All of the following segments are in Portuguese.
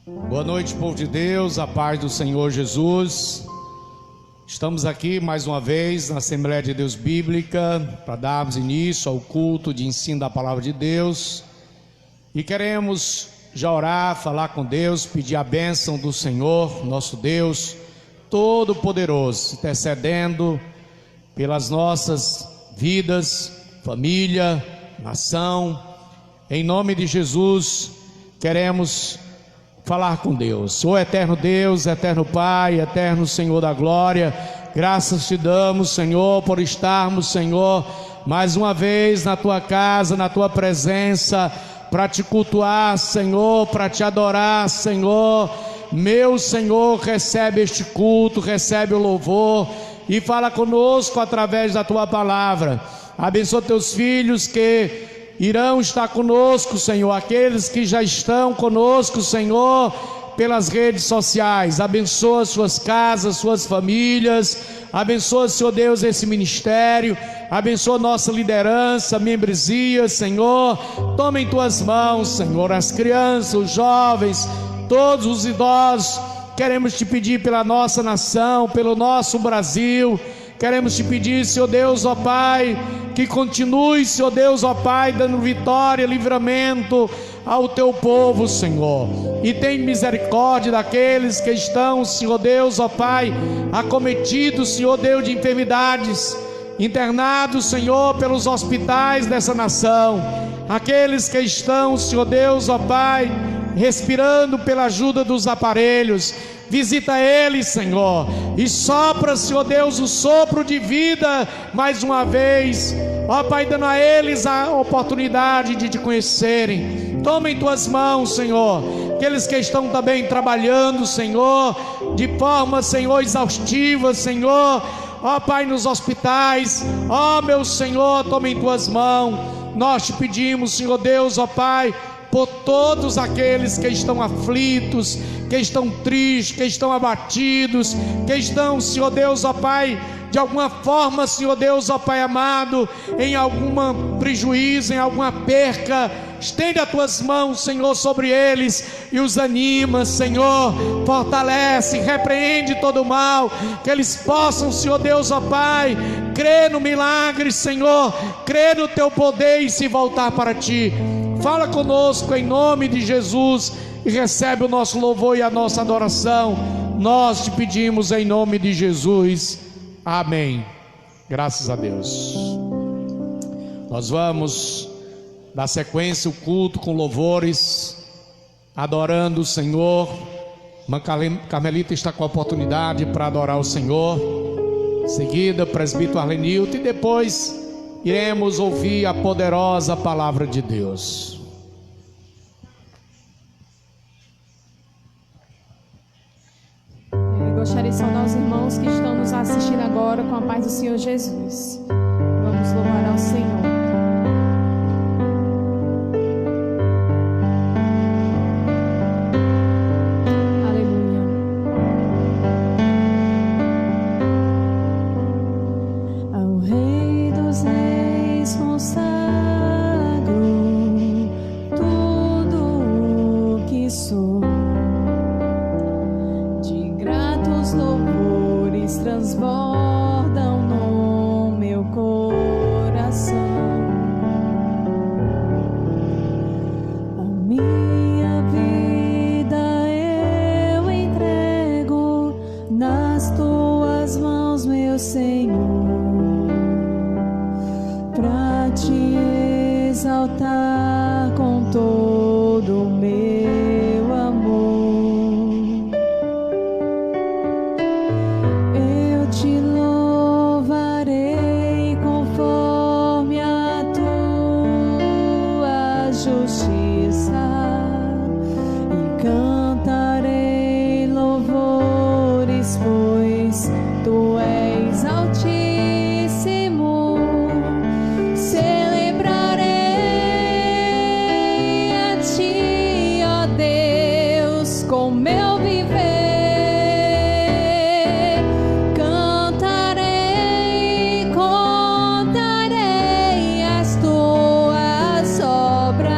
Boa noite, povo de Deus, a paz do Senhor Jesus. Estamos aqui mais uma vez na Assembleia de Deus Bíblica para darmos início ao culto de ensino da Palavra de Deus. E queremos já orar, falar com Deus, pedir a bênção do Senhor, nosso Deus Todo-Poderoso, intercedendo pelas nossas vidas, família, nação. Em nome de Jesus, queremos falar com Deus. Ô eterno Deus, eterno Pai, eterno Senhor da glória, graças te damos, Senhor, por estarmos, Senhor, mais uma vez na tua casa, na tua presença, para te cultuar, Senhor, para te adorar, Senhor. Meu Senhor, recebe este culto, recebe o louvor e fala conosco através da tua palavra. Abençoa teus filhos que irão estar conosco, Senhor, aqueles que já estão conosco, Senhor, pelas redes sociais. Abençoa suas casas, suas famílias. Abençoa, Senhor Deus, esse ministério. Abençoa nossa liderança, membresia, Senhor. Toma em tuas mãos, Senhor, as crianças, os jovens, todos os idosos. Queremos te pedir pela nossa nação, pelo nosso Brasil. Queremos te pedir, Senhor Deus, ó Pai, que continue, Senhor Deus, ó Pai, dando vitória, livramento ao teu povo, Senhor. E tem misericórdia daqueles que estão, Senhor Deus, ó Pai, acometidos, Senhor Deus, de enfermidades, internados, Senhor, pelos hospitais dessa nação. Aqueles que estão, Senhor Deus, ó Pai, respirando pela ajuda dos aparelhos. Visita eles, Senhor, e sopra, Senhor Deus, o sopro de vida mais uma vez, ó Pai, dando a eles a oportunidade de te conhecerem. Toma em tuas mãos, Senhor, aqueles que estão também trabalhando, Senhor, de forma, Senhor, exaustiva, Senhor, ó Pai, nos hospitais, ó meu Senhor, toma em tuas mãos. Nós te pedimos, Senhor Deus, ó Pai, por todos aqueles que estão aflitos, que estão tristes, que estão abatidos, que estão, Senhor Deus, ó Pai, de alguma forma, Senhor Deus, ó Pai amado, em algum prejuízo, em alguma perca. Estende as tuas mãos, Senhor, sobre eles e os anima, Senhor, fortalece, repreende todo o mal, que eles possam, Senhor Deus, ó Pai, crer no milagre, Senhor, crer no teu poder e se voltar para ti. Fala conosco em nome de Jesus e recebe o nosso louvor e a nossa adoração. Nós te pedimos em nome de Jesus. Amém. Graças a Deus. Nós vamos dar sequência o culto com louvores, adorando o Senhor. Irmã Carmelita está com a oportunidade para adorar o Senhor. Em seguida, o presbítero Arlenilton, e depois iremos ouvir a poderosa palavra de Deus. Gostaria de saudar os irmãos que estão nos assistindo agora com a paz do Senhor Jesus. Vamos louvar ao Senhor. Transbordam no meu coração. A minha vida eu entrego nas tuas mãos, meu Senhor, para te exaltar com todo o meu amor. Te louvarei conforme a tua justiça e cantarei louvores, pois tu és altíssimo. Celebrarei a ti, ó Deus, com meu viver. Contarei as tuas obras.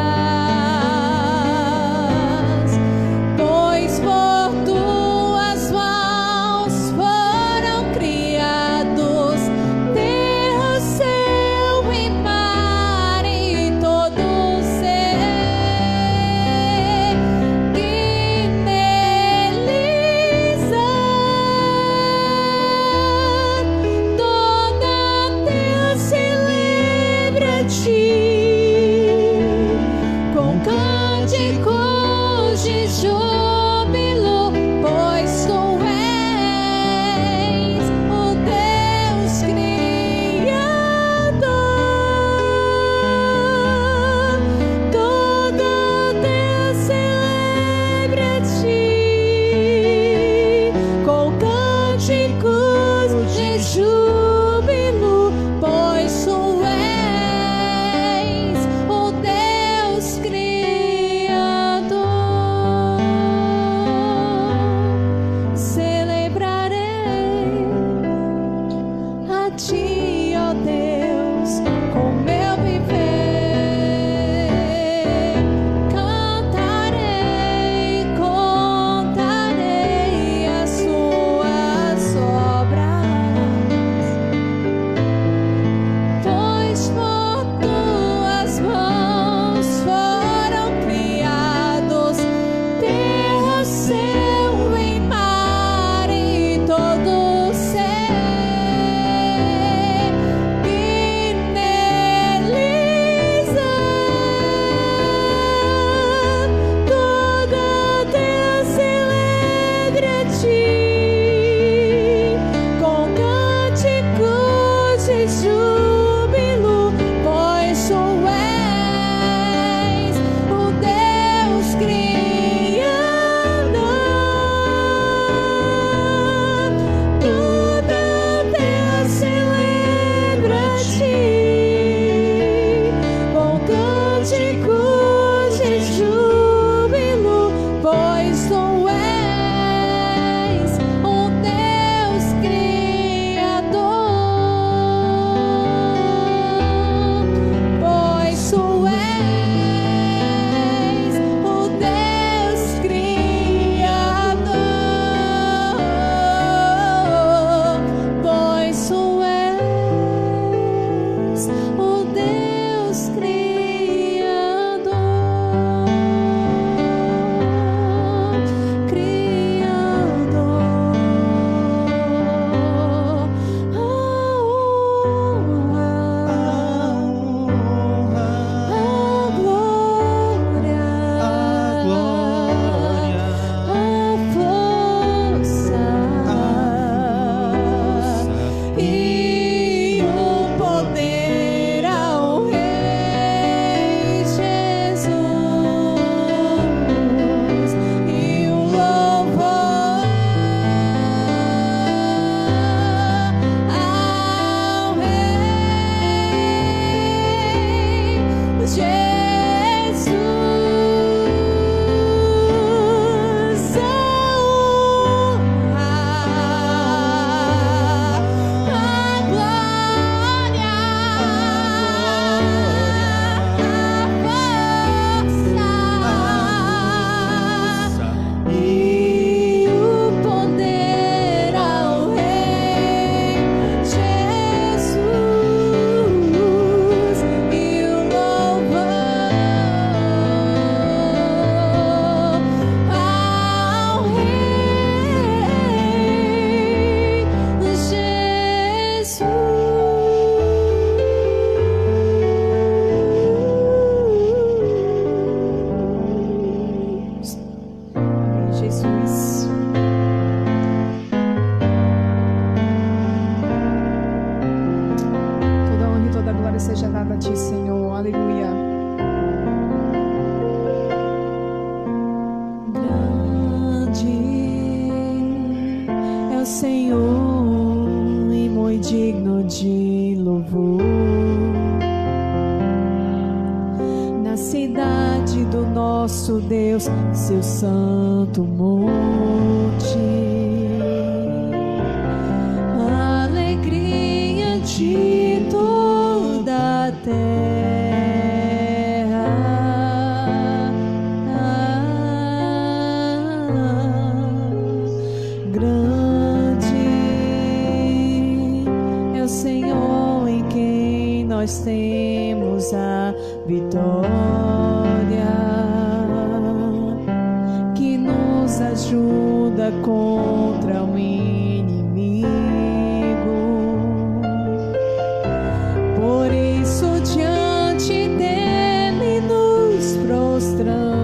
cidade do nosso Deus, seu santo monte. Alegria de toda a terra. Nós temos a vitória, que nos ajuda contra o inimigo. Por isso diante dele nos prostramos.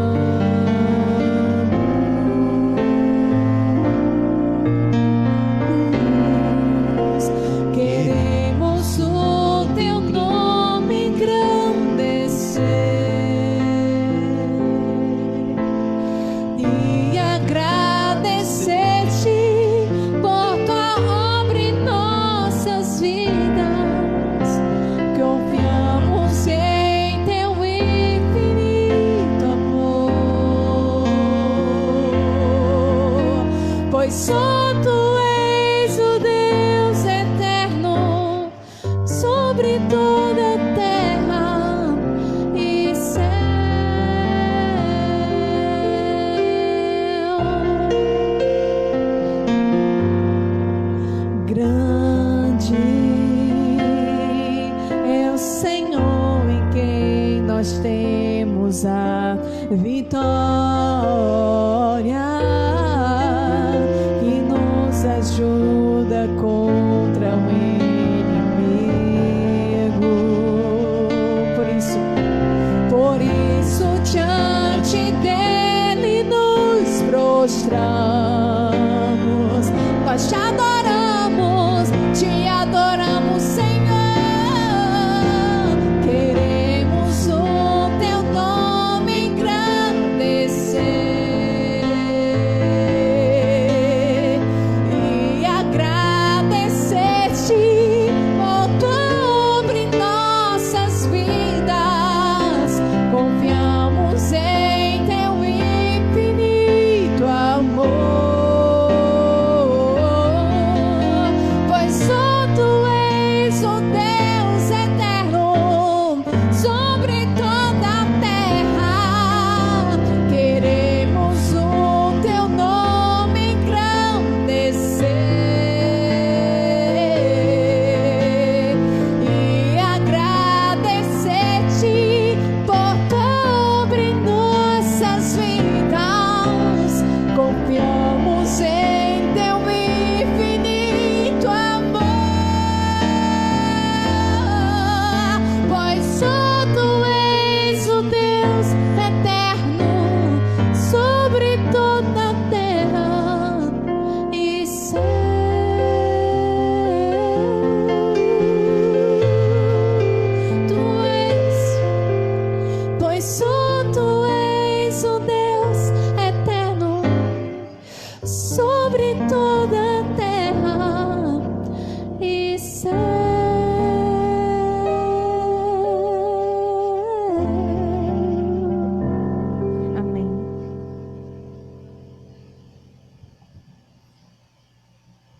Pois só tu és o Deus eterno sobre toda a terra e céu. Grande é o Senhor em quem nós temos a vitória, ajuda contra o inimigo. Por isso diante dele nos prostramos. Nós te adoramos, Senhor. Queremos o teu nome engrandecer.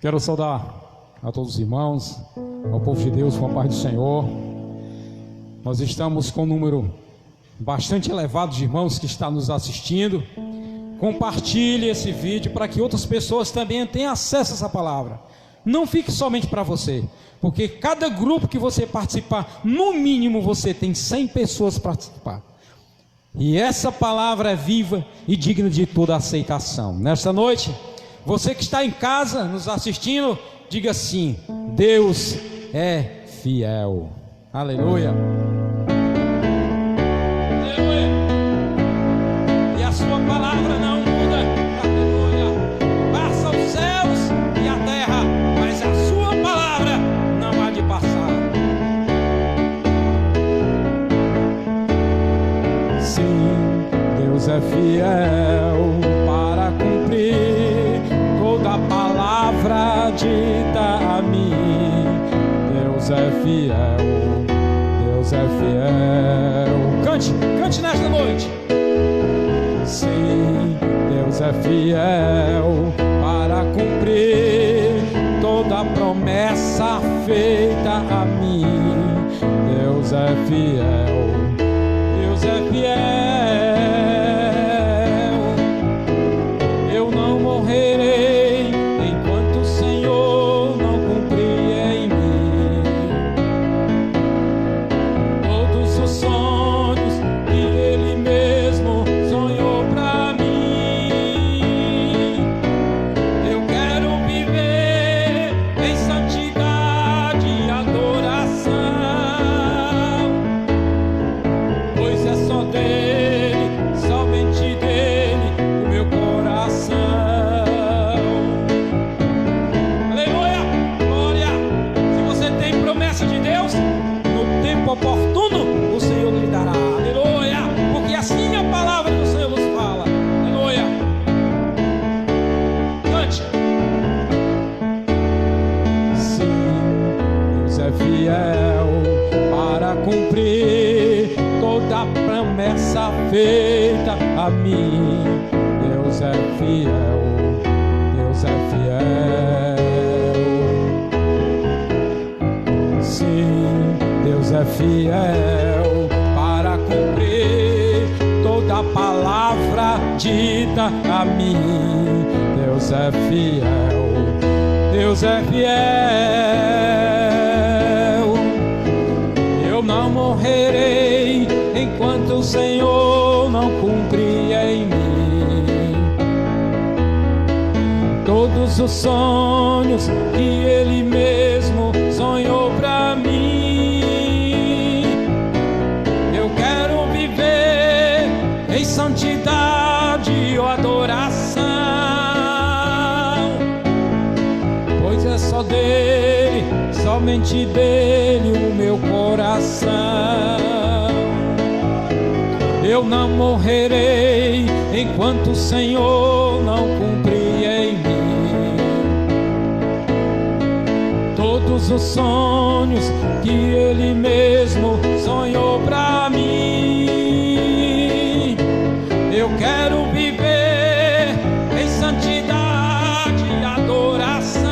Quero saudar a todos os irmãos, ao povo de Deus, com a paz do Senhor. Nós estamos com um número bastante elevado de irmãos que estão nos assistindo. Compartilhe esse vídeo para que outras pessoas também tenham acesso a essa palavra. Não fique somente para você, porque cada grupo que você participar, no mínimo você tem 100 pessoas para participar. E essa palavra é viva e digna de toda aceitação. Nesta noite, você que está em casa nos assistindo, diga assim: Deus é fiel. Aleluia. Aleluia. E a sua palavra não muda. Aleluia. Passa os céus e a terra, mas a sua palavra não há de passar. Sim, Deus é fiel para cumprir toda a palavra dita a mim. Deus é fiel, Deus é fiel. Cante nesta noite. Sim, Deus é fiel para cumprir toda a promessa feita a mim. Deus é fiel, Deus é fiel. Eu não morrerei enquanto o Senhor não cumprir em mim todos os sonhos que Ele mesmo sonhou pra mim. Eu quero viver em santidade e adoração, pois é só dele, somente dele, o meu coração. Aleluia, glória. Se você tem promessa de Deus, no tempo oportuno o Senhor lhe dará. Aleluia, porque assim a palavra do Senhor nos fala. Aleluia. Cante. Sim, Deus é fiel para cumprir toda a promessa feita a mim. Deus é fiel, Deus é fiel. Sim, Deus é fiel para cumprir toda a palavra dita a mim. Deus é fiel, Deus é fiel. Eu não morrerei enquanto o Senhor não cumprir em mim todos os sonhos que Ele mesmo sonhou pra mim. Eu quero viver em santidade e adoração, pois é só dele, somente dele o meu coração. Eu não morrerei enquanto o Senhor não cumprir em mim todos os sonhos que Ele mesmo sonhou pra mim. Eu quero viver em santidade e adoração,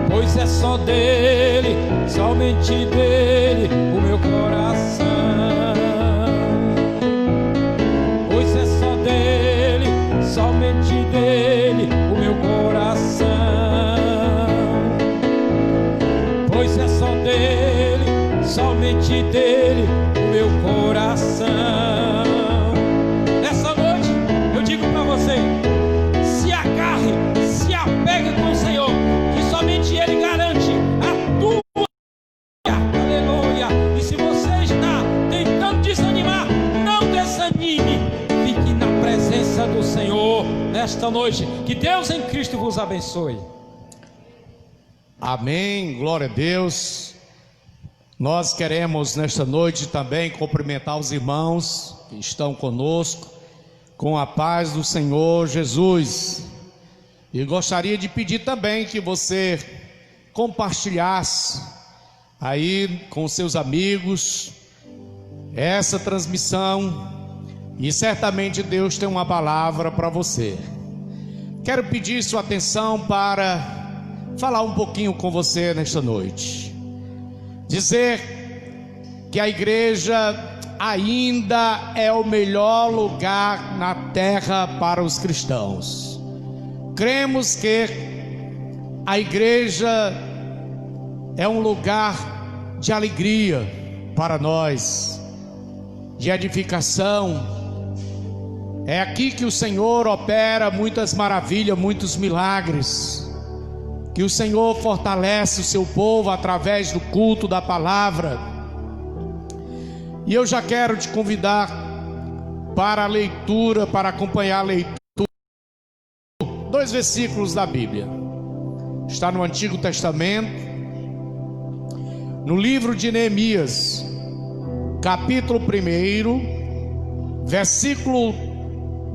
pois é só dele, somente dele, o meu coração. Pois é só dele, somente dele, o meu coração. Pois é só dele, somente dele, o meu coração. Nessa noite eu digo pra você: se agarre, se apegue com o Senhor, que somente Ele garante a tua. Aleluia. E se você está tentando desanimar, não desanime, fique na presença do Senhor nesta noite. Que Deus em Cristo vos abençoe. Amém, glória a Deus. Nós queremos nesta noite também cumprimentar os irmãos que estão conosco com a paz do Senhor Jesus. E gostaria de pedir também que você compartilhasse aí com seus amigos essa transmissão, e certamente Deus tem uma palavra para você. Quero pedir sua atenção para falar um pouquinho com você nesta noite. Dizer que a igreja ainda é o melhor lugar na terra para os cristãos. Cremos que a igreja é um lugar de alegria para nós, de edificação. É aqui que o Senhor opera muitas maravilhas, muitos milagres. Que o Senhor fortalece o seu povo através do culto da palavra. E eu já quero te convidar para a leitura, para acompanhar a leitura. 2 versículos da Bíblia. Está no Antigo Testamento, no livro de Neemias, capítulo 1, versículo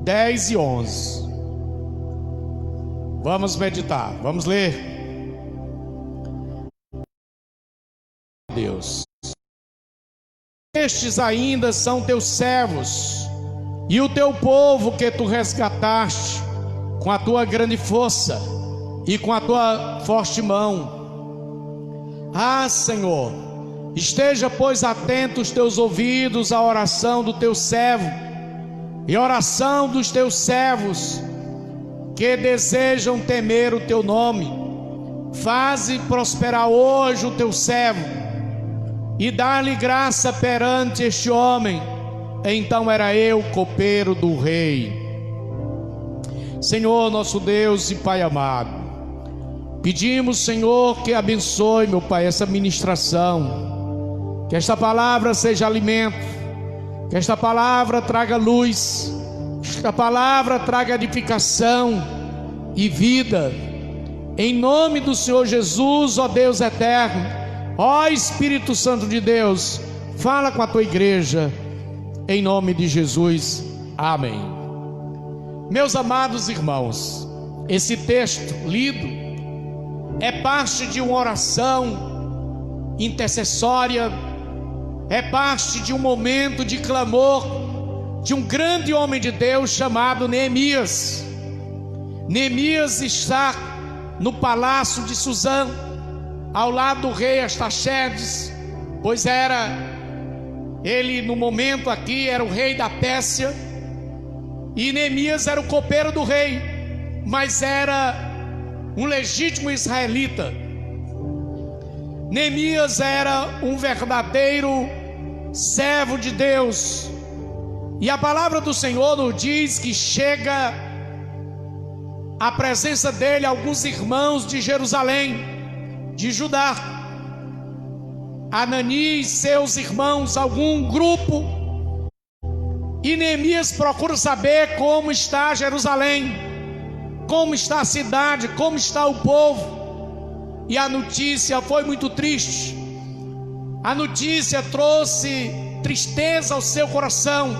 10 e 11. Vamos meditar, vamos ler. Deus. estes ainda são teus servos e o teu povo que tu resgataste com a tua grande força e com a tua forte mão. Ah, Senhor, esteja, pois, atento os teus ouvidos à oração do teu servo e à oração dos teus servos que desejam temer o teu nome. Faze prosperar hoje o teu servo e dá-lhe graça perante este homem. Então era eu copeiro do rei. Senhor, nosso Deus e Pai amado, pedimos, Senhor, que abençoe, meu Pai, essa ministração, que esta palavra seja alimento, que esta palavra traga luz, que esta palavra traga edificação e vida, em nome do Senhor Jesus, ó Deus eterno, ó Espírito Santo de Deus, fala com a tua igreja, em nome de Jesus, amém. Meus amados irmãos, esse texto lido é parte de uma oração intercessória, é parte de um momento de clamor de um grande homem de Deus chamado Neemias. Neemias está no palácio de Susã, ao lado do rei Artaxerxes, pois ele no momento aqui era o rei da Pérsia, e Neemias era o copeiro do rei, mas era um legítimo israelita. Neemias era um verdadeiro servo de Deus, e a palavra do Senhor nos diz que chega à presença dele alguns irmãos de Jerusalém, de Judá, Anani e seus irmãos, algum grupo, e Neemias procura saber como está Jerusalém, como está a cidade, como está o povo, e a notícia foi muito triste. A notícia trouxe tristeza ao seu coração,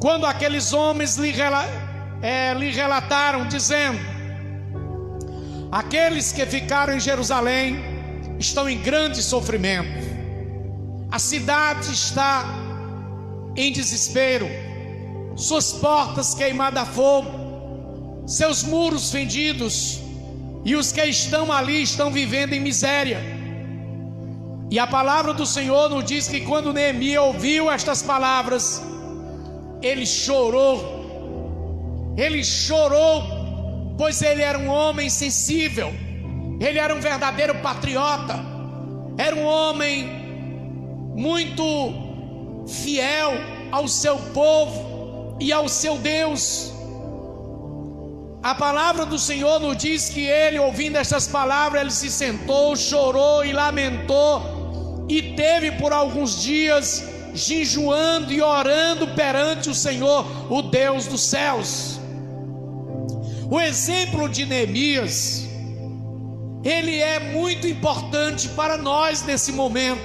quando aqueles homens lhe relataram, dizendo: aqueles que ficaram em Jerusalém estão em grande sofrimento, a cidade está em desespero, suas portas queimadas a fogo, seus muros fendidos, e os que estão ali estão vivendo em miséria. E a palavra do Senhor nos diz que quando Neemias ouviu estas palavras, ele chorou, pois ele era um homem sensível, ele era um verdadeiro patriota, era um homem muito fiel ao seu povo e ao seu Deus. A palavra do Senhor nos diz que ele, ouvindo estas palavras, ele se sentou, chorou e lamentou, e teve por alguns dias jejuando e orando perante o Senhor, o Deus dos céus. O exemplo de Neemias, ele é muito importante para nós nesse momento.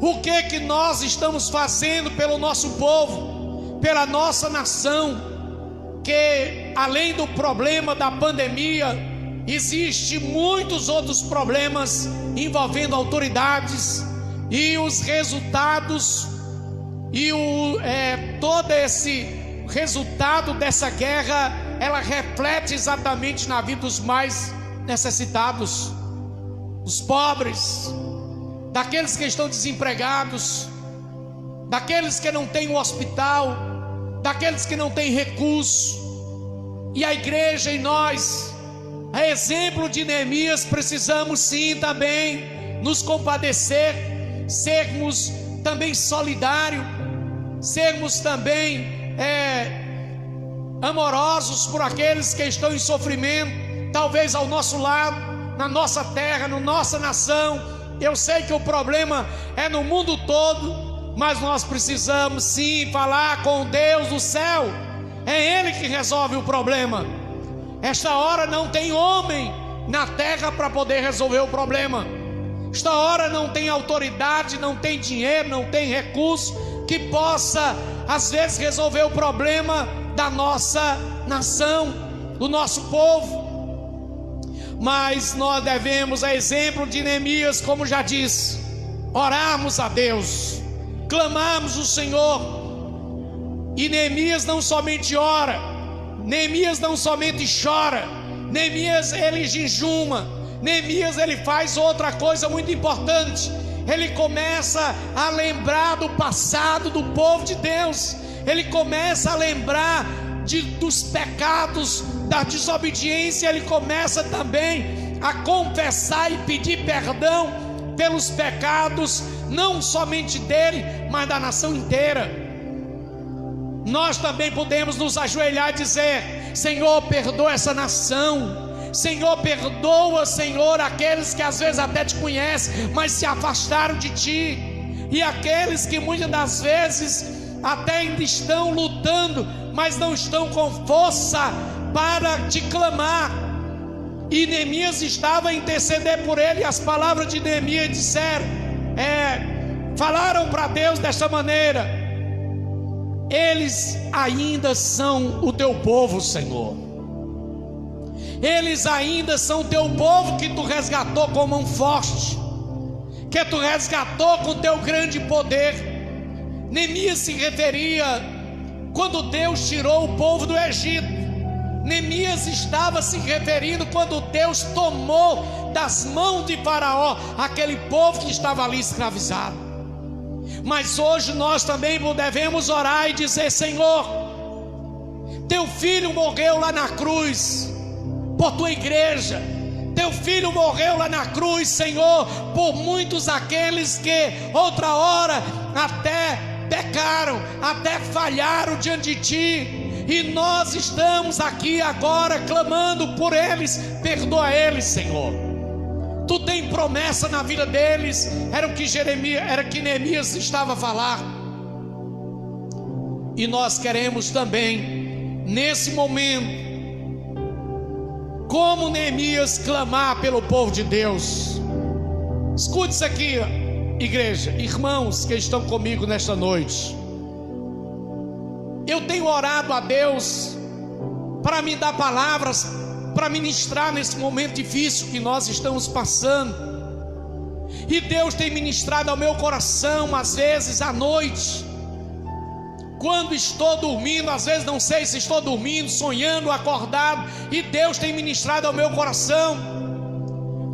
O que nós estamos fazendo pelo nosso povo, pela nossa nação, que além do problema da pandemia, existe muitos outros problemas envolvendo autoridades, e os resultados, e todo esse resultado dessa guerra, ela reflete exatamente na vida dos mais necessitados, os pobres, daqueles que estão desempregados, daqueles que não têm um hospital, daqueles que não têm recurso. E a igreja e nós, a exemplo de Neemias, precisamos sim também nos compadecer, sermos também solidários, sermos também amorosos por aqueles que estão em sofrimento, talvez ao nosso lado, na nossa terra, na nossa nação. Eu sei que o problema é no mundo todo, mas nós precisamos sim falar com o Deus do céu. É Ele que resolve o problema. Esta hora não tem homem na terra para poder resolver o problema. Esta hora não tem autoridade, não tem dinheiro, não tem recurso que possa às vezes resolver o problema da nossa nação, do nosso povo. Mas nós devemos, a exemplo de Neemias, como já disse, orarmos a Deus clamarmos o Senhor. E Neemias não somente ora, Neemias não somente chora, Neemias ele jejuma, Neemias ele faz outra coisa muito importante. Ele começa a lembrar do passado do povo de Deus. Ele começa a lembrar dos pecados, da desobediência. Ele começa também a confessar e pedir perdão pelos pecados, não somente dele, mas da nação inteira. Nós também podemos nos ajoelhar e dizer: Senhor, perdoa essa nação. Senhor, perdoa, Senhor, aqueles que às vezes até te conhecem, mas se afastaram de ti, e aqueles que muitas das vezes até ainda estão lutando, mas não estão com força para te clamar. E Neemias estava a interceder por ele, e as palavras de Neemias disseram, falaram para Deus desta maneira: eles ainda são o teu povo, Senhor. Eles ainda são o teu povo que tu resgatou com mão forte, que tu resgatou com teu grande poder. Neemias se referia quando Deus tirou o povo do Egito. Neemias estava se referindo quando Deus tomou das mãos de Faraó aquele povo que estava ali escravizado. Mas hoje nós também devemos orar e dizer: Senhor, teu filho morreu lá na cruz por tua igreja, teu filho morreu lá na cruz, Senhor, por muitos aqueles que outra hora até pecaram, até falharam diante de ti, e nós estamos aqui agora clamando por eles. Perdoa eles, Senhor. Tu tem promessa na vida deles. Era o que Neemias estava a falar. E nós queremos também nesse momento, como Neemias, clamar pelo povo de Deus. Escute isso aqui, igreja, irmãos que estão comigo nesta noite. Eu tenho orado a Deus para me dar palavras, para ministrar nesse momento difícil que nós estamos passando. E Deus tem ministrado ao meu coração, às vezes à noite, quando estou dormindo, às vezes não sei se estou dormindo, sonhando, acordado, e Deus tem ministrado ao meu coração.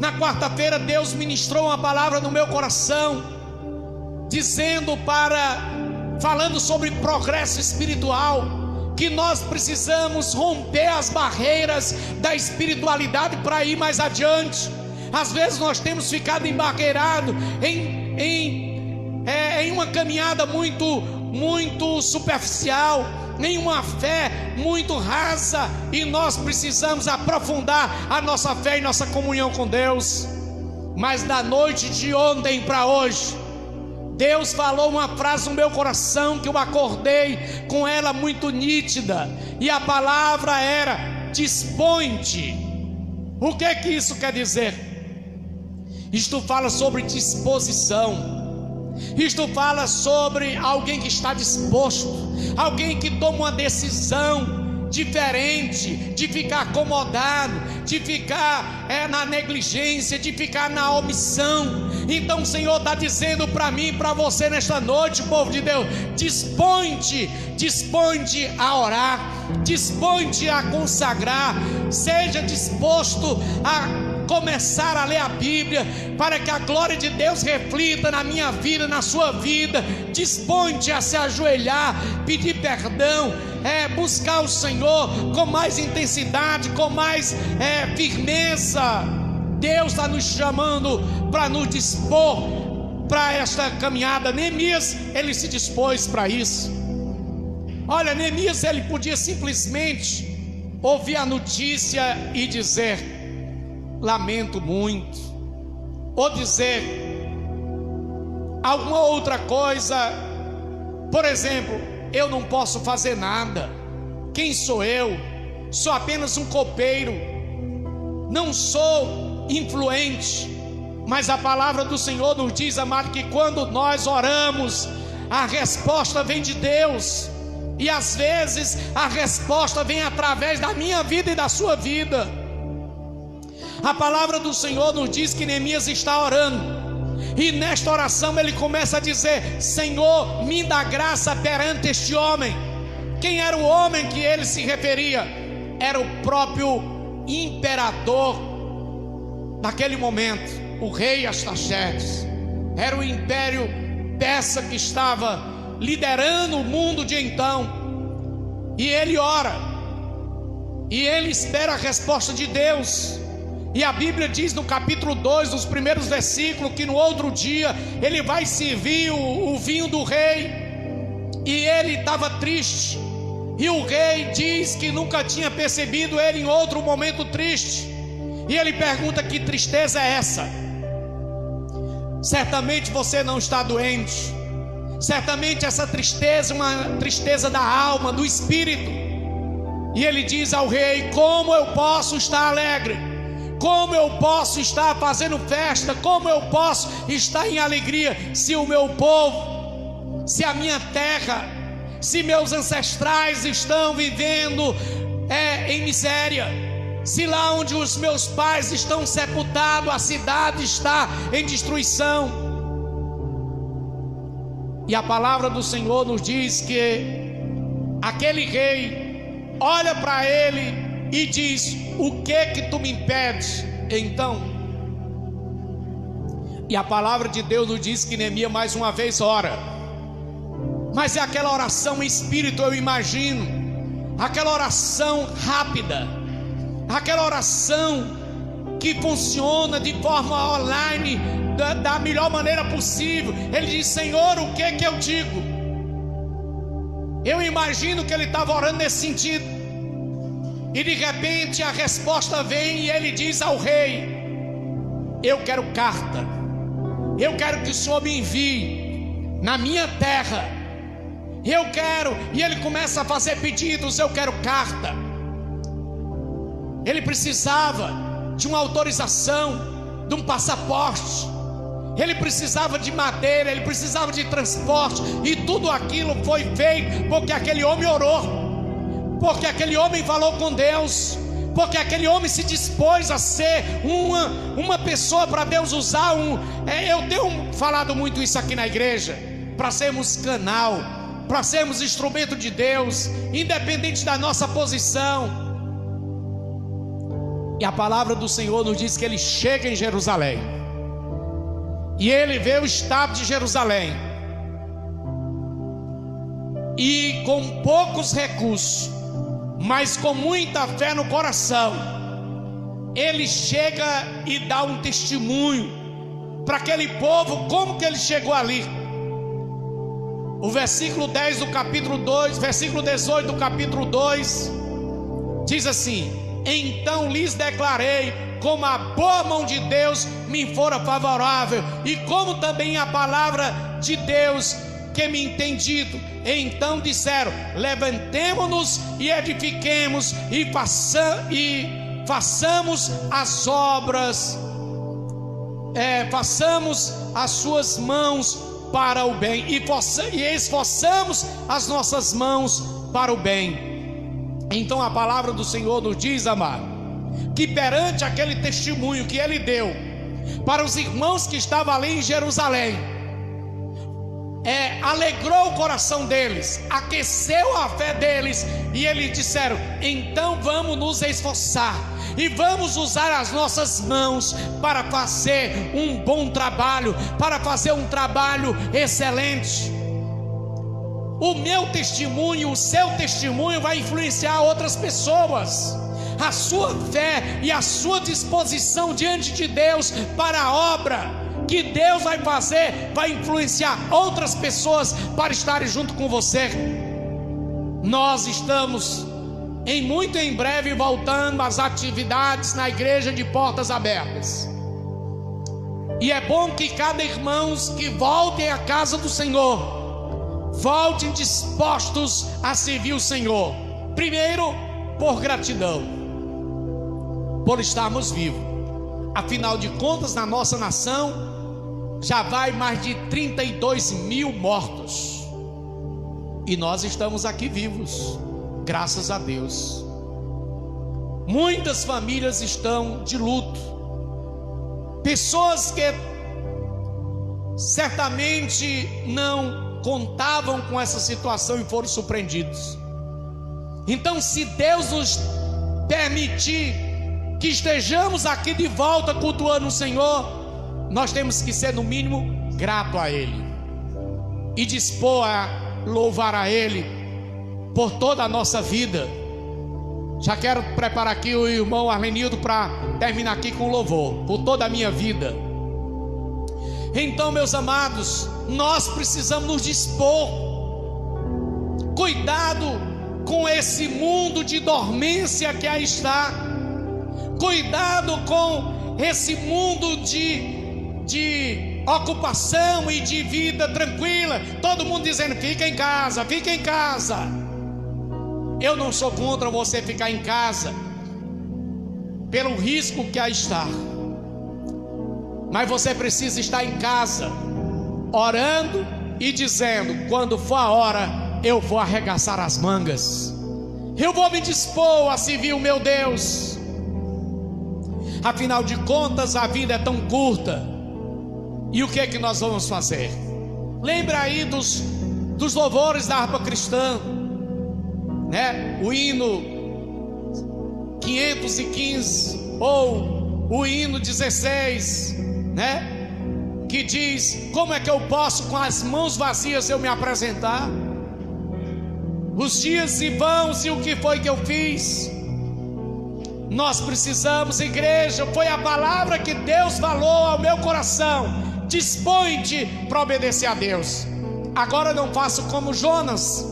Na quarta-feira Deus ministrou uma palavra no meu coração, falando sobre progresso espiritual, que nós precisamos romper as barreiras da espiritualidade para ir mais adiante. Às vezes nós temos ficado embarreirados em uma caminhada muito superficial, em uma fé muito rasa, e nós precisamos aprofundar a nossa fé e nossa comunhão com Deus. Mas da noite de ontem para hoje, Deus falou uma frase no meu coração que eu acordei com ela muito nítida, e a palavra era: dispõe-te. O que isso quer dizer? Isto fala sobre disposição. Isto fala sobre alguém que está disposto, alguém que toma uma decisão diferente de ficar acomodado, de ficar na negligência, de ficar na omissão. Então o Senhor está dizendo para mim e para você nesta noite, povo de Deus: dispõe-te a orar, dispõe-te a consagrar, seja disposto a começar a ler a Bíblia, para que a glória de Deus reflita na minha vida, na sua vida. Dispõe-te a se ajoelhar, pedir perdão, buscar o Senhor com mais intensidade, com mais firmeza. Deus está nos chamando para nos dispor para esta caminhada. Neemias, ele se dispôs para isso. Olha, Neemias, ele podia simplesmente ouvir a notícia e dizer: lamento muito, ou dizer alguma outra coisa, por exemplo: eu não posso fazer nada, quem sou eu? Sou apenas um copeiro, não sou influente. Mas a palavra do Senhor nos diz, amado, que quando nós oramos, a resposta vem de Deus, e às vezes a resposta vem através da minha vida e da sua vida. A palavra do Senhor nos diz que Neemias está orando, E nesta oração ele começa a dizer: Senhor, me dá graça perante este homem. Quem era o homem que ele se referia? Era o próprio imperador naquele momento, o rei Artaxerxes. Era o império persa que estava liderando o mundo de então. E ele ora, e ele espera a resposta de Deus. E a Bíblia diz no capítulo 2, nos primeiros versículos, que no outro dia ele vai servir o vinho do rei. E ele estava triste, e o rei diz que nunca tinha percebido ele em outro momento triste. E ele pergunta: que tristeza é essa? Certamente você não está doente. Certamente essa tristeza é uma tristeza da alma, do espírito. E ele diz ao rei: como eu posso estar alegre? Como eu posso estar fazendo festa? Como eu posso estar em alegria se o meu povo, se a minha terra, se meus ancestrais estão vivendo em miséria? Se lá onde os meus pais estão sepultados, a cidade está em destruição. E a palavra do Senhor nos diz que aquele rei olha para ele e diz: o que tu me impedes? Então, e a palavra de Deus nos diz que Neemias mais uma vez ora. Mas é aquela oração em espírito, eu imagino, aquela oração rápida, aquela oração que funciona de forma online, da melhor maneira possível. Ele diz: Senhor, o que eu digo? Eu imagino que ele estava orando nesse sentido. E de repente a resposta vem, e ele diz ao rei: eu quero carta, eu quero que o Senhor me envie na minha terra, eu quero. E ele começa a fazer pedidos: eu quero carta. Ele precisava de uma autorização, de um passaporte, ele precisava de madeira, ele precisava de transporte. E tudo aquilo foi feito porque aquele homem orou, porque aquele homem falou com Deus, porque aquele homem se dispôs a ser uma pessoa para Deus usar. Eu tenho falado muito isso aqui na igreja, para sermos canal, para sermos instrumento de Deus, independente da nossa posição. E a palavra do Senhor nos diz que ele chega em Jerusalém, e ele vê o estado de Jerusalém, e com poucos recursos, mas com muita fé no coração, ele chega e dá um testemunho para aquele povo, como que ele chegou ali. O versículo 10 do capítulo 2, versículo 18 do capítulo 2, diz assim: então lhes declarei como a boa mão de Deus me fora favorável, e como também a palavra de Deus que me entendido. Então disseram: levantemo-nos e edifiquemos, e façamos as obras, façamos as suas mãos para o bem, e esforçamos as nossas mãos para o bem. Então a palavra do Senhor nos diz, amado, que perante aquele testemunho que ele deu para os irmãos que estavam ali em Jerusalém, alegrou o coração deles, aqueceu a fé deles, e eles disseram: então vamos nos esforçar e vamos usar as nossas mãos para fazer um bom trabalho, para fazer um trabalho excelente. O meu testemunho, o seu testemunho vai influenciar outras pessoas. A sua fé e a sua disposição diante de Deus para a obra que Deus vai fazer vai influenciar outras pessoas para estarem junto com você. Nós estamos muito em breve voltando às atividades na igreja de portas abertas, e é bom que cada irmão que voltem à casa do Senhor voltem dispostos a servir o Senhor. Primeiro, por gratidão, por estarmos vivos. Afinal de contas, na nossa nação já vai mais de 32 mil mortos, e nós estamos aqui vivos, graças a Deus. Muitas famílias estão de luto, pessoas que certamente não contavam com essa situação e foram surpreendidos. Então, se Deus nos permitir que estejamos aqui de volta cultuando o Senhor, nós temos que ser no mínimo grato a Ele e dispor a louvar a Ele por toda a nossa vida. Já quero preparar aqui o irmão Arlenildo para terminar aqui com louvor por toda a minha vida. Então, meus amados, nós precisamos nos dispor. Cuidado com esse mundo de dormência que aí está. Cuidado com esse mundo de ocupação e de vida tranquila. Todo mundo dizendo: fica em casa, fica em casa. Eu não sou contra você ficar em casa, pelo risco que aí está. Mas você precisa estar em casa, orando e dizendo: quando for a hora, eu vou arregaçar as mangas, eu vou me dispor a servir o meu Deus. Afinal de contas, a vida é tão curta. E o que é que nós vamos fazer? Lembra aí dos louvores da harpa cristã, né? O hino 515 ou o hino 16, né? Que diz: como é que eu posso com as mãos vazias eu me apresentar? Os dias se vão, e o que foi que eu fiz? Nós precisamos, igreja, foi a palavra que Deus falou ao meu coração: dispõe-te para obedecer a Deus. Agora não faço como Jonas.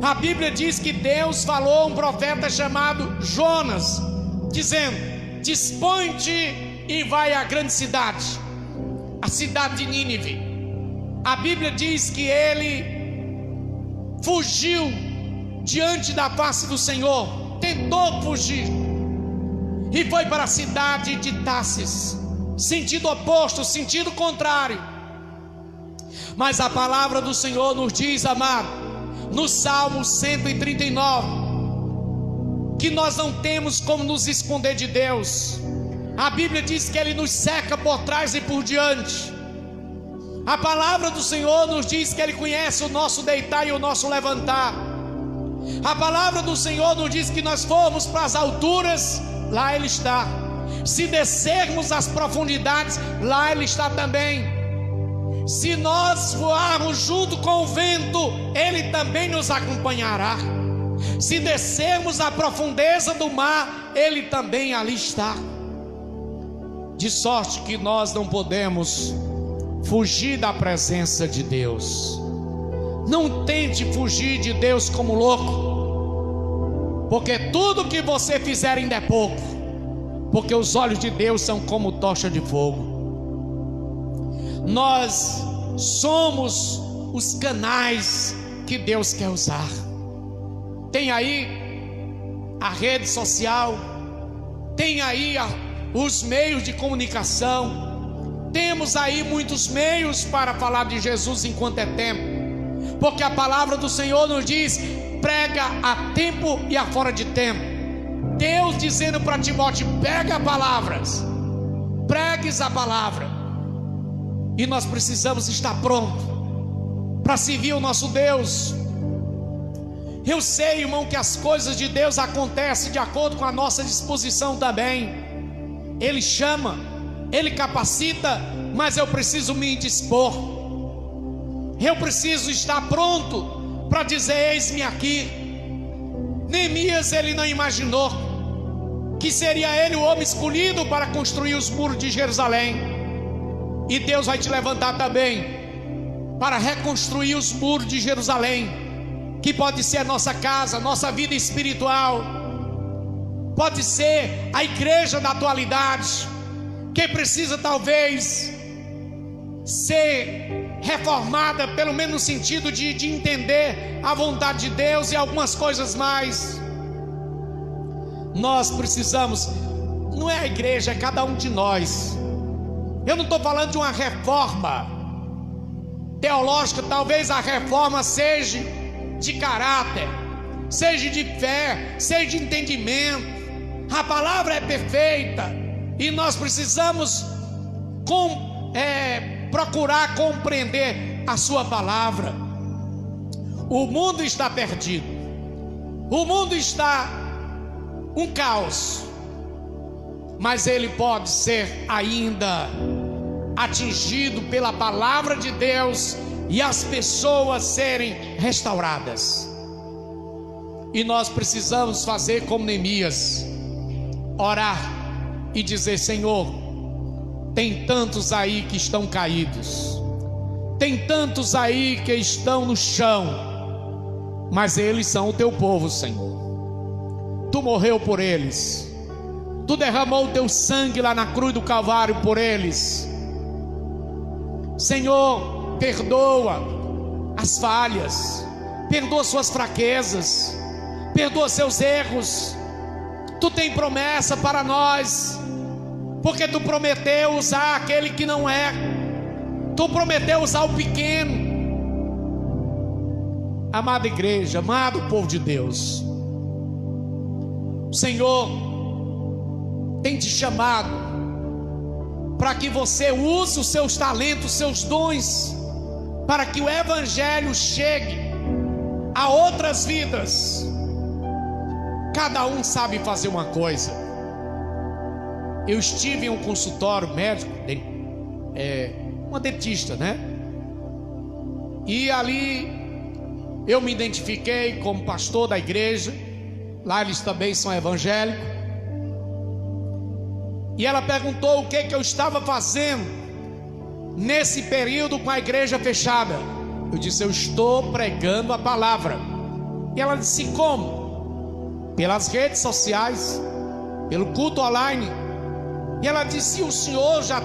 A Bíblia diz que Deus falou a um profeta chamado Jonas, dizendo: dispõe-te e vai à grande cidade, a cidade de Nínive. A Bíblia diz que ele fugiu diante da face do Senhor, tentou fugir e foi para a cidade de Tarsis, sentido oposto, sentido contrário. Mas a palavra do Senhor nos diz, amado, no Salmo 139, que nós não temos como nos esconder de Deus. A Bíblia diz que Ele nos cerca por trás e por diante. A palavra do Senhor nos diz que Ele conhece o nosso deitar e o nosso levantar. A palavra do Senhor nos diz que nós formos para as alturas, lá Ele está. Se descermos as profundidades, lá Ele está também. Se nós voarmos junto com o vento, Ele também nos acompanhará. Se descermos a profundeza do mar, Ele também ali está. De sorte que nós não podemos fugir da presença de Deus. Não tente fugir de Deus como louco, porque tudo que você fizer ainda é pouco, porque os olhos de Deus são como tocha de fogo. Nós somos os canais que Deus quer usar. Tem aí a rede social, tem aí os meios de comunicação. Temos aí muitos meios para falar de Jesus enquanto é tempo, porque a palavra do Senhor nos diz: prega a tempo e a fora de tempo. Deus dizendo para Timóteo: pega palavras, pregues a palavra. E nós precisamos estar prontos para servir o nosso Deus. Eu sei, irmão, que as coisas de Deus acontecem de acordo com a nossa disposição também. Ele chama, Ele capacita, mas eu preciso me dispor. Eu preciso estar pronto para dizer: eis-me aqui. Neemias, ele não imaginou que seria ele o homem escolhido para construir os muros de Jerusalém. E Deus vai te levantar também para reconstruir os muros de Jerusalém, que pode ser a nossa casa, nossa vida espiritual, pode ser a igreja da atualidade, que precisa talvez ser reformada, pelo menos no sentido de entender a vontade de Deus e algumas coisas mais. Nós precisamos, não é a igreja, é cada um de nós. Eu não estou falando de uma reforma teológica, talvez a reforma seja de caráter, seja de fé, seja de entendimento. A palavra é perfeita e nós precisamos procurar compreender a sua palavra. O mundo está perdido, o mundo está um caos, mas ele pode ser ainda atingido pela palavra de Deus e as pessoas serem restauradas. E nós precisamos fazer como Neemias, orar e dizer: Senhor, tem tantos aí que estão caídos, tem tantos aí que estão no chão, mas eles são o teu povo, Senhor. Tu morreu por eles, tu derramou o teu sangue lá na cruz do Calvário por eles. Senhor, perdoa as falhas, perdoa suas fraquezas, perdoa seus erros. Tu tem promessa para nós, porque tu prometeu usar aquele que não é, tu prometeu usar o pequeno. Amada igreja, amado povo de Deus, o Senhor tem te chamado para que você use os seus talentos, os seus dons, para que o evangelho chegue a outras vidas. Cada um sabe fazer uma coisa. Eu estive em um consultório médico, uma dentista, né? E ali eu me identifiquei como pastor da igreja. Lá eles também são evangélicos. E ela perguntou o que eu estava fazendo nesse período com a igreja fechada. Eu disse: eu estou pregando a palavra. E ela disse: como? Pelas redes sociais, pelo culto online. E ela disse: o senhor já...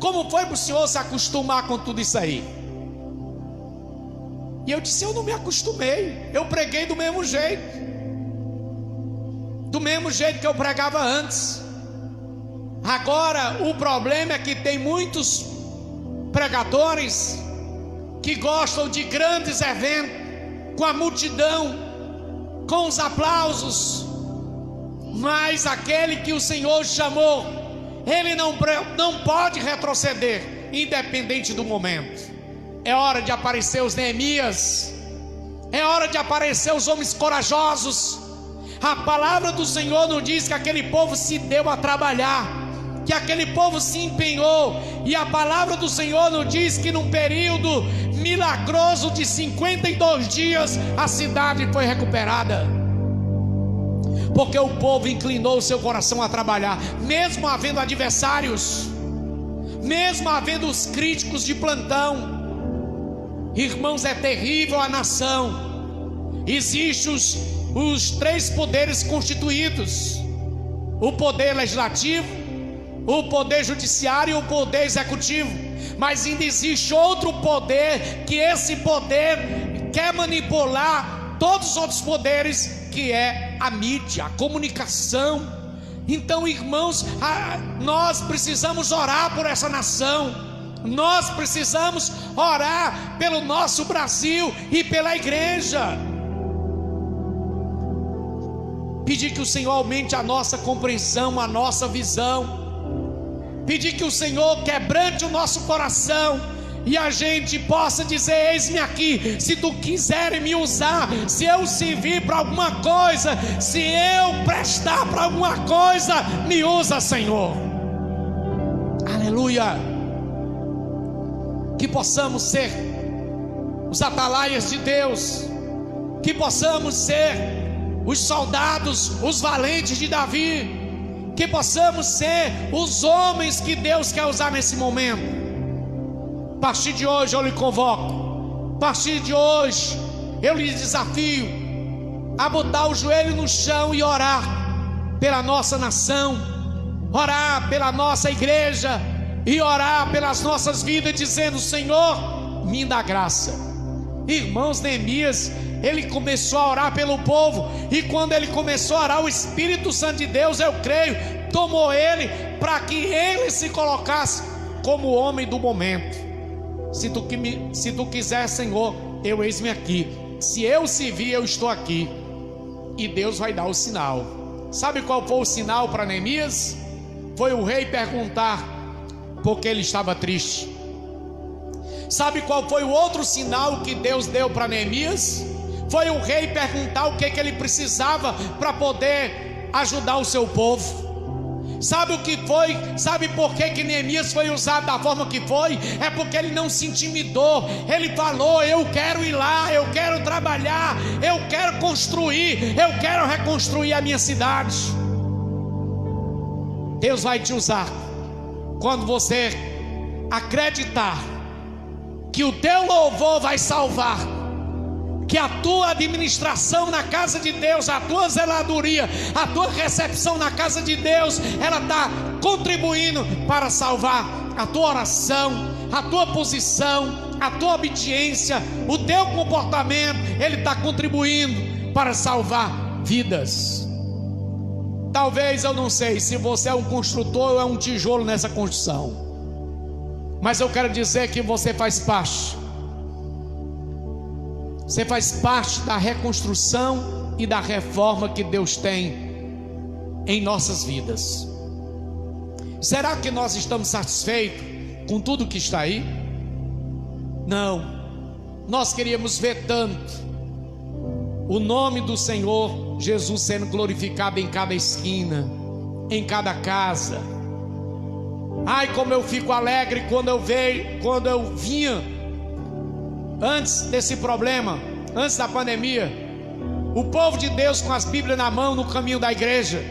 como foi para o senhor se acostumar com tudo isso aí? E eu disse: eu não me acostumei, eu preguei do mesmo jeito que eu pregava antes. Agora o problema é que tem muitos pregadores que gostam de grandes eventos, com a multidão, com os aplausos, mas aquele que o Senhor chamou, ele não pode retroceder, independente do momento. É hora de aparecer os Neemias, é hora de aparecer os homens corajosos. A palavra do Senhor nos diz que aquele povo se deu a trabalhar, que aquele povo se empenhou, e a palavra do Senhor nos diz que num período milagroso de 52 dias a cidade foi recuperada, porque o povo inclinou o seu coração a trabalhar, mesmo havendo adversários, mesmo havendo os críticos de plantão. Irmãos, é terrível a nação. Existem os três poderes constituídos: o poder legislativo, o poder judiciário e o poder executivo. Mas ainda existe outro poder, que esse poder quer manipular todos os outros poderes, que é a mídia, a comunicação. Então, irmãos, nós precisamos orar por essa nação. Nós precisamos orar pelo nosso Brasil e pela igreja. Pedir que o Senhor aumente a nossa compreensão, a nossa visão. Pedir que o Senhor quebrante o nosso coração e a gente possa dizer: eis-me aqui, se tu quiseres me usar, se eu servir para alguma coisa, se eu prestar para alguma coisa, me usa, Senhor. Aleluia. Que possamos ser os atalaias de Deus, que possamos ser os soldados, os valentes de Davi, que possamos ser os homens que Deus quer usar nesse momento. A partir de hoje eu lhe convoco, a partir de hoje eu lhe desafio a botar o joelho no chão e orar pela nossa nação, orar pela nossa igreja e orar pelas nossas vidas, dizendo: Senhor, me dá graça. Irmãos, Neemias, ele começou a orar pelo povo, e quando ele começou a orar, o Espírito Santo de Deus, eu creio, tomou ele para que ele se colocasse como o homem do momento. Se tu quiser, Senhor, eu eis-me aqui. Se eu servir, eu estou aqui. E Deus vai dar o sinal. Sabe qual foi o sinal para Neemias? Foi o rei perguntar: porque ele estava triste. Sabe qual foi o outro sinal que Deus deu para Neemias? Foi o rei perguntar o que ele precisava para poder ajudar o seu povo. Sabe o que foi? Sabe por que Neemias foi usado da forma que foi? É porque ele não se intimidou. Ele falou: eu quero ir lá, eu quero trabalhar, eu quero construir, eu quero reconstruir a minha cidade. Deus vai te usar quando você acreditar que o teu louvor vai salvar, que a tua administração na casa de Deus, a tua zeladoria, a tua recepção na casa de Deus, ela está contribuindo para salvar a tua oração, a tua posição, a tua obediência, o teu comportamento, ele está contribuindo para salvar vidas. Talvez, eu não sei se você é um construtor ou é um tijolo nessa construção, mas eu quero dizer que você faz parte. Você faz parte da reconstrução e da reforma que Deus tem em nossas vidas. Será que nós estamos satisfeitos com tudo que está aí? Não. Nós queríamos ver tanto o nome do Senhor Jesus sendo glorificado em cada esquina, em cada casa. Ai, como eu fico alegre quando eu vinha antes desse problema, antes da pandemia, o povo de Deus com as Bíblias na mão no caminho da igreja.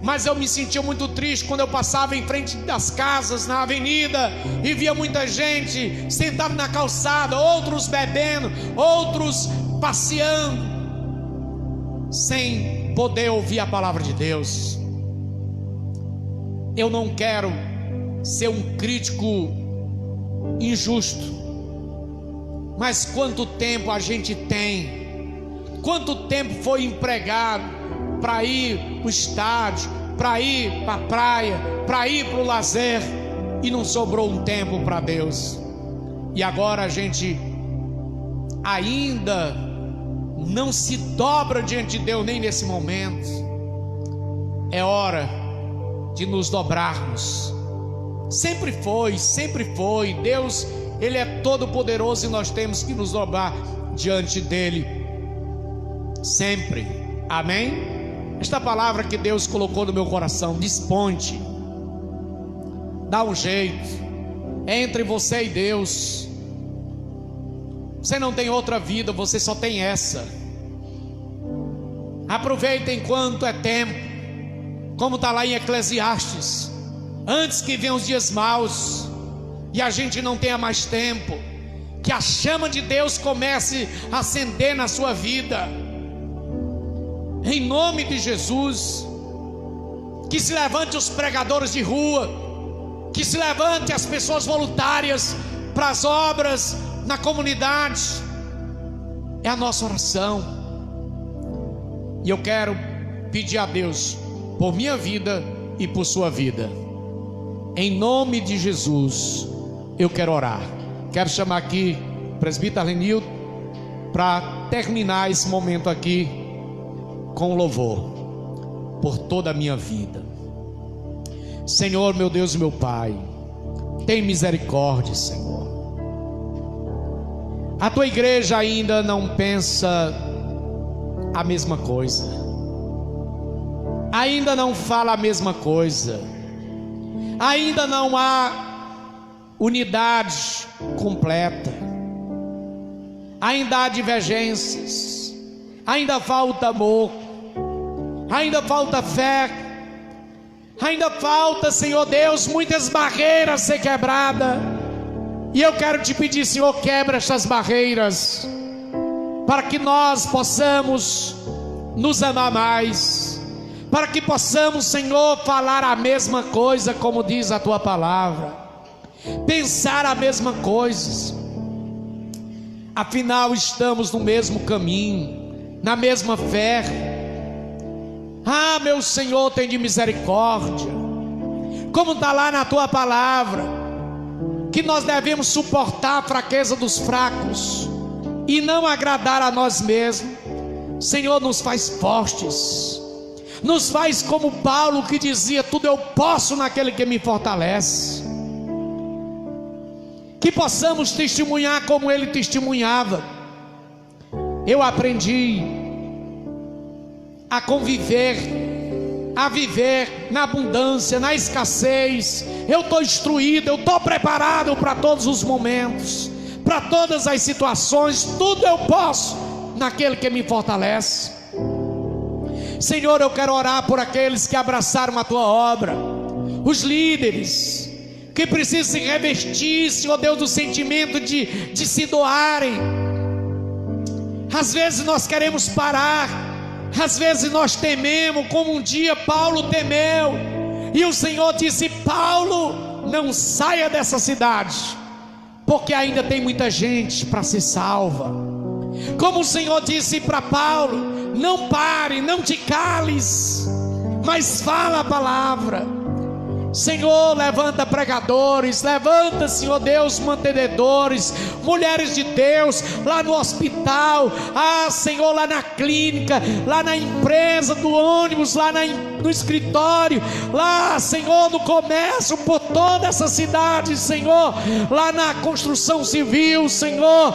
Mas eu me sentia muito triste quando eu passava em frente das casas, na avenida, e via muita gente sentada na calçada, outros bebendo, outros passeando, sem poder ouvir a palavra de Deus. Eu não quero ser um crítico injusto, mas quanto tempo a gente tem, quanto tempo foi empregado para ir para o estádio, para ir para a praia, para ir para o lazer, e não sobrou um tempo para Deus. E agora a gente ainda não se dobra diante de Deus nem nesse momento. É hora de nos dobrarmos. Sempre foi. Deus, Ele é todo poderoso, e nós temos que nos dobrar diante dEle sempre. Amém? Esta palavra que Deus colocou no meu coração: desponte, dá um jeito, é entre você e Deus. Você não tem outra vida, você só tem essa. Aproveita enquanto é tempo, como está lá em Eclesiastes, antes que venham os dias maus e a gente não tenha mais tempo, que a chama de Deus comece a acender na sua vida, em nome de Jesus. Que se levante os pregadores de rua, que se levante as pessoas voluntárias para as obras na comunidade. É a nossa oração. E eu quero pedir a Deus por minha vida e por sua vida. Em nome de Jesus, eu quero orar. Quero chamar aqui o presbítero Lenildo para terminar esse momento aqui com louvor por toda a minha vida. Senhor, meu Deus e meu Pai, tem misericórdia, Senhor. A tua igreja ainda não pensa a mesma coisa, ainda não fala a mesma coisa, ainda não há unidade completa, ainda há divergências, ainda falta amor, ainda falta fé, ainda falta, Senhor Deus, muitas barreiras ser quebradas. E eu quero te pedir, Senhor, quebra essas barreiras, para que nós possamos nos amar mais, para que possamos, Senhor, falar a mesma coisa, como diz a tua palavra, pensar a mesma coisa. Afinal, estamos no mesmo caminho, na mesma fé. Ah, meu Senhor, tem de misericórdia, como está lá na tua palavra, que nós devemos suportar a fraqueza dos fracos e não agradar a nós mesmos. Senhor, nos faz fortes, nos faz como Paulo, que dizia: tudo eu posso naquele que me fortalece. que possamos testemunhar como ele testemunhava. Eu aprendi a conviver, a viver na abundância, na escassez. Eu estou instruído, eu estou preparado para todos os momentos, para todas as situações. Tudo eu posso naquele que me fortalece. Senhor, eu quero orar por aqueles que abraçaram a tua obra, os líderes que precisam se revestir, Senhor Deus, do sentimento de se doarem. Às vezes nós queremos parar, às vezes nós tememos, como um dia Paulo temeu, e o Senhor disse: Paulo, não saia dessa cidade, porque ainda tem muita gente para ser salva. Como o Senhor disse para Paulo: não pare, não te cales, mas fala a palavra. Senhor, levanta pregadores, levanta, Senhor Deus, mantenedores, mulheres de Deus, lá no hospital, Senhor, lá na clínica, lá na empresa do ônibus, lá no escritório, lá, Senhor, no comércio, por toda essa cidade, Senhor, lá na construção civil, Senhor,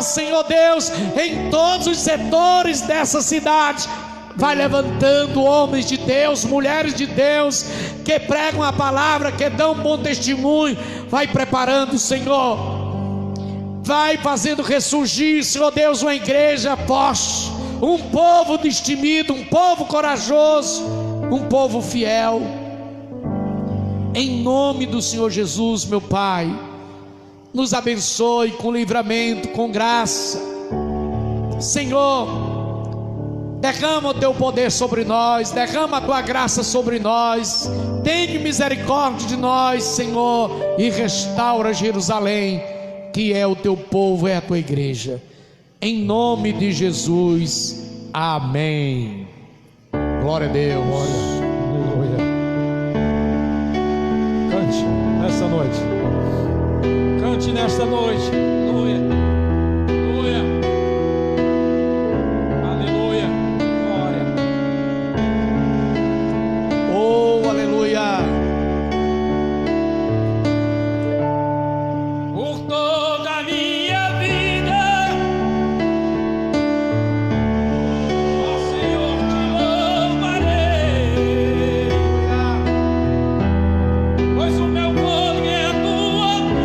Senhor Deus, em todos os setores dessa cidade. Vai levantando homens de Deus, mulheres de Deus, que pregam a palavra, que dão bom testemunho. Vai preparando, Senhor. Vai fazendo ressurgir, Senhor Deus, uma igreja forte, um povo destemido, um povo corajoso, um povo fiel. Em nome do Senhor Jesus, meu Pai, nos abençoe com livramento, com graça. Senhor, derrama o teu poder sobre nós, derrama a tua graça sobre nós, tenha misericórdia de nós, Senhor, e restaura Jerusalém, que é o teu povo, é a tua igreja. Em nome de Jesus, amém. Glória a Deus. Aleluia. Cante nesta noite. Cante nesta noite. Aleluia. Pois o meu fôlego é a tua boca.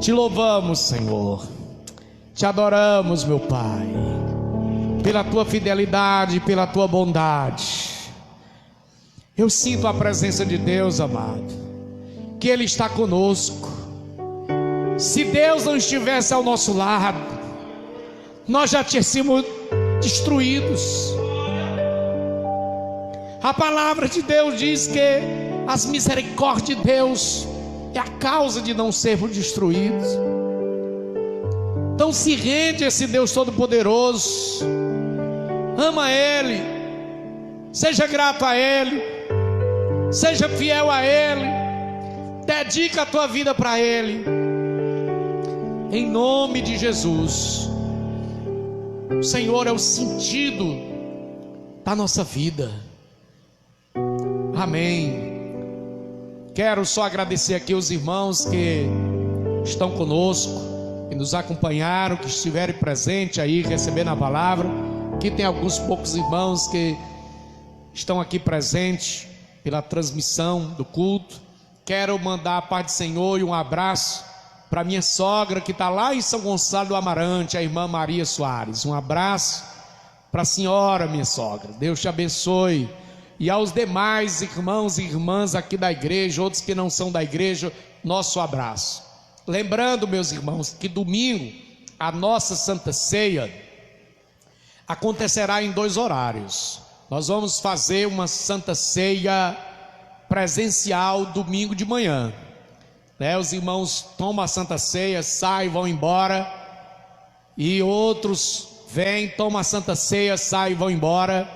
Te louvamos, Senhor. Te adoramos, meu Pai, pela tua fidelidade, pela tua bondade. Eu sinto a presença de Deus, amado, que Ele está conosco. Se Deus não estivesse ao nosso lado, nós já tínhamos destruídos. A palavra de Deus diz que as misericórdias de Deus é a causa de não sermos destruídos. Então se rende a esse Deus Todo-Poderoso, ama Ele, seja grato a Ele, seja fiel a Ele, dedica a tua vida para Ele, em nome de Jesus. O Senhor é o sentido da nossa vida. Amém. Quero só agradecer aqui os irmãos que estão conosco, que nos acompanharam, que estiverem presentes aí recebendo a palavra. Aqui tem alguns poucos irmãos que estão aqui presentes pela transmissão do culto. Quero mandar a paz do Senhor e um abraço para minha sogra que está lá em São Gonçalo do Amarante, a irmã Maria Soares. Um abraço para a senhora, minha sogra. Deus te abençoe. E aos demais irmãos e irmãs aqui da igreja, outros que não são da igreja, nosso abraço. Lembrando, meus irmãos, que domingo a nossa Santa Ceia acontecerá em 2 horários. Nós vamos fazer uma Santa Ceia presencial domingo de manhã, né? Os irmãos tomam a Santa Ceia, saem, vão embora, e outros vêm, tomam a Santa Ceia, saem e vão embora.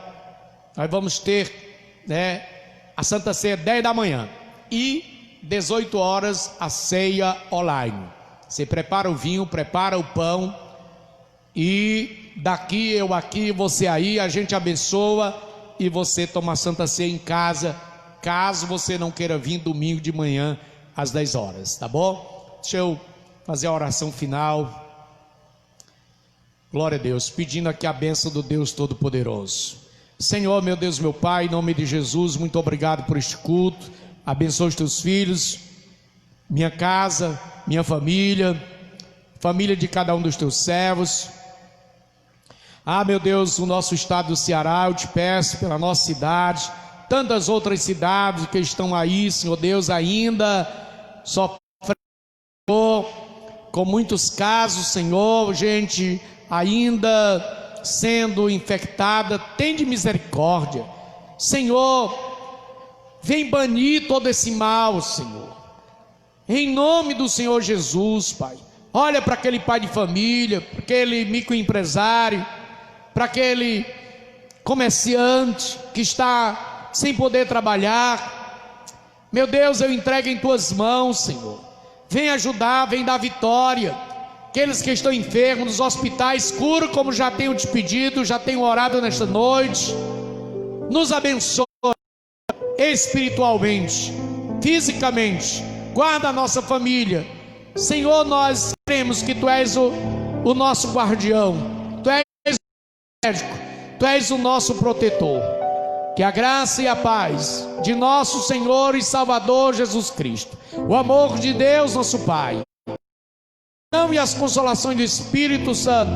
Nós vamos ter, né, a Santa Ceia 10 da manhã e 18 horas a ceia online. Você prepara o vinho, prepara o pão, e daqui, eu aqui, você aí, a gente abençoa e você toma a Santa Ceia em casa, caso você não queira vir domingo de manhã às 10 horas, tá bom? Deixa eu fazer a oração final. Glória a Deus, pedindo aqui a bênção do Deus Todo-Poderoso. Senhor, meu Deus, meu Pai, em nome de Jesus, muito obrigado por este culto. Abençoe os teus filhos, minha casa, minha família, família de cada um dos teus servos. Meu Deus, o nosso estado do Ceará, eu te peço pela nossa cidade, tantas outras cidades que estão aí, Senhor Deus, ainda sofrendo com muitos casos, Senhor, gente ainda sendo infectada. Tem de misericórdia, Senhor, vem banir todo esse mal, Senhor, em nome do Senhor Jesus, Pai. Olha para aquele pai de família, para aquele microempresário, para aquele comerciante que está sem poder trabalhar. Meu Deus, eu entrego em tuas mãos, Senhor. Vem ajudar, vem dar vitória. Aqueles que estão enfermos nos hospitais, cura como já tenho te pedido, já tenho orado nesta noite. Nos abençoe espiritualmente, fisicamente, guarda a nossa família. Senhor, nós cremos que Tu és o nosso guardião, Tu és o médico, Tu és o nosso protetor. Que a graça e a paz de nosso Senhor e Salvador Jesus Cristo, o amor de Deus nosso Pai, e as consolações do Espírito Santo